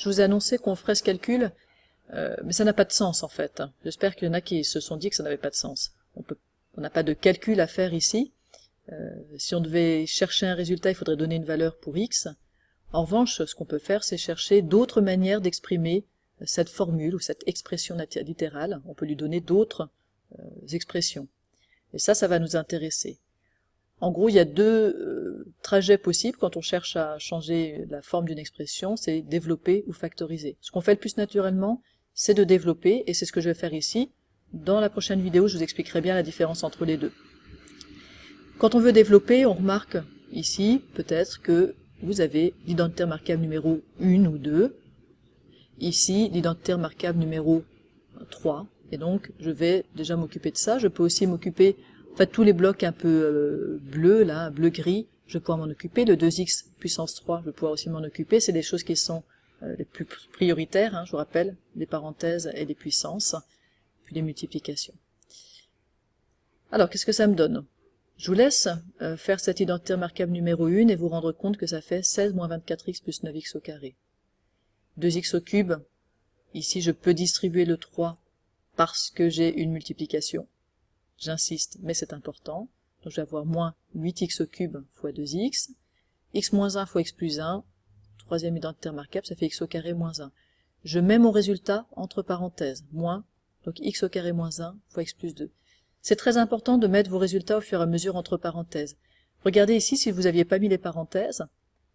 Je vous ai annoncé qu'on ferait ce calcul, mais ça n'a pas de sens en fait. J'espère qu'il y en a qui se sont dit que ça n'avait pas de sens. On n'a pas de calcul à faire ici. Si on devait chercher un résultat, il faudrait donner une valeur pour x. En revanche, ce qu'on peut faire, c'est chercher d'autres manières d'exprimer cette formule ou cette expression littérale. On peut lui donner d'autres expressions. Et ça va nous intéresser. En gros, il y a deux trajets possibles quand on cherche à changer la forme d'une expression, c'est développer ou factoriser. Ce qu'on fait le plus naturellement, c'est de développer, et c'est ce que je vais faire ici. Dans la prochaine vidéo, je vous expliquerai bien la différence entre les deux. Quand on veut développer, on remarque ici, peut-être, que vous avez l'identitaire marquable numéro 1 ou 2, ici l'identitaire marquable numéro 3, et donc je vais déjà m'occuper de ça. Je peux aussi m'occuper, en fait tous les blocs un peu bleus, là, bleu-gris, je vais pouvoir m'en occuper. Le 2x puissance 3, je vais pouvoir aussi m'en occuper. C'est des choses qui sont les plus prioritaires, hein, je vous rappelle, les parenthèses et les puissances, puis les multiplications. Alors, qu'est-ce que ça me donne? Je vous laisse faire cet identitaire marquable numéro 1 et vous rendre compte que ça fait 16 moins 24x plus 9x au carré. 2x au cube, ici je peux distribuer le 3 parce que j'ai une multiplication. J'insiste, mais c'est important. Donc je vais avoir moins 8x au cube fois 2x, x moins 1 fois x plus 1, troisième identitaire marquable, ça fait x au carré moins 1. Je mets mon résultat entre parenthèses, moins, donc x au carré moins 1 fois x plus 2. C'est très important de mettre vos résultats au fur et à mesure entre parenthèses. Regardez ici, si vous n'aviez pas mis les parenthèses,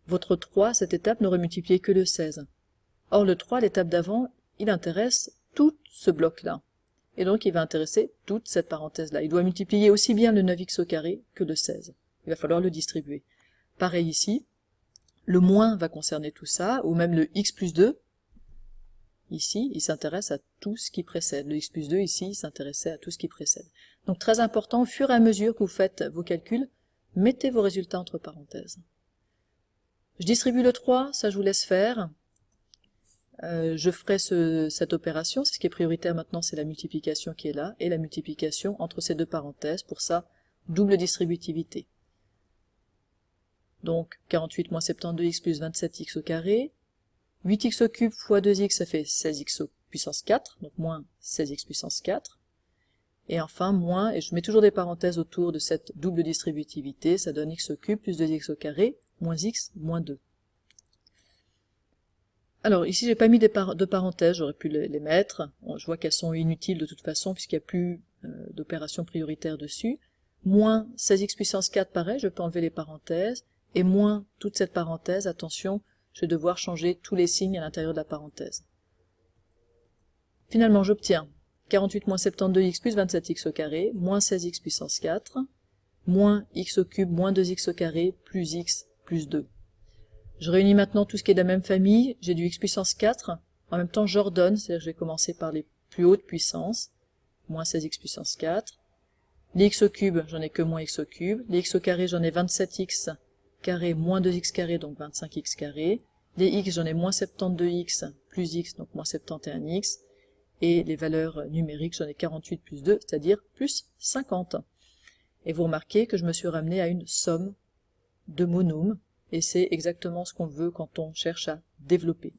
votre 3 à cette étape n'aurait multiplié que le 16. Or le 3, à l'étape d'avant, il intéresse tout ce bloc-là. Et donc il va intéresser toute cette parenthèse-là. Il doit multiplier aussi bien le 9x au carré que le 16. Il va falloir le distribuer. Pareil ici, le moins va concerner tout ça, ou même le x plus 2. Ici, il s'intéresse à tout ce qui précède. Le x plus 2, ici, il s'intéressait à tout ce qui précède. Donc très important, au fur et à mesure que vous faites vos calculs, mettez vos résultats entre parenthèses. Je distribue le 3, ça je vous laisse faire. Je ferai cette opération, c'est ce qui est prioritaire maintenant, c'est la multiplication qui est là, et la multiplication entre ces deux parenthèses, pour ça, double distributivité. Donc 48 moins 72x plus 27x au carré, 8x au cube fois 2x, ça fait 16x puissance 4, donc moins 16x puissance 4, et enfin moins, et je mets toujours des parenthèses autour de cette double distributivité, ça donne x au cube plus 2x au carré, moins x, moins 2. Alors ici j'ai pas mis de parenthèses, j'aurais pu les mettre, bon, je vois qu'elles sont inutiles de toute façon puisqu'il n'y a plus d'opération prioritaire dessus. Moins 16x puissance 4, pareil, je peux enlever les parenthèses, et moins toute cette parenthèse, attention, je vais devoir changer tous les signes à l'intérieur de la parenthèse. Finalement j'obtiens 48 moins 72x plus 27x au carré, moins 16x puissance 4, moins x au cube moins 2x au carré, plus x plus 2. Je réunis maintenant tout ce qui est de la même famille, j'ai du x puissance 4, en même temps j'ordonne, c'est-à-dire que je vais commencer par les plus hautes puissances, moins 16x puissance 4, les x au cube, j'en ai que moins x au cube, les x au carré, j'en ai 27x carré moins 2x carré, donc 25x carré, les x, j'en ai moins 72x plus x, donc moins 71x, et les valeurs numériques, j'en ai 48 plus 2, c'est-à-dire plus 50. Et vous remarquez que je me suis ramené à une somme de monômes, et c'est exactement ce qu'on veut quand on cherche à développer.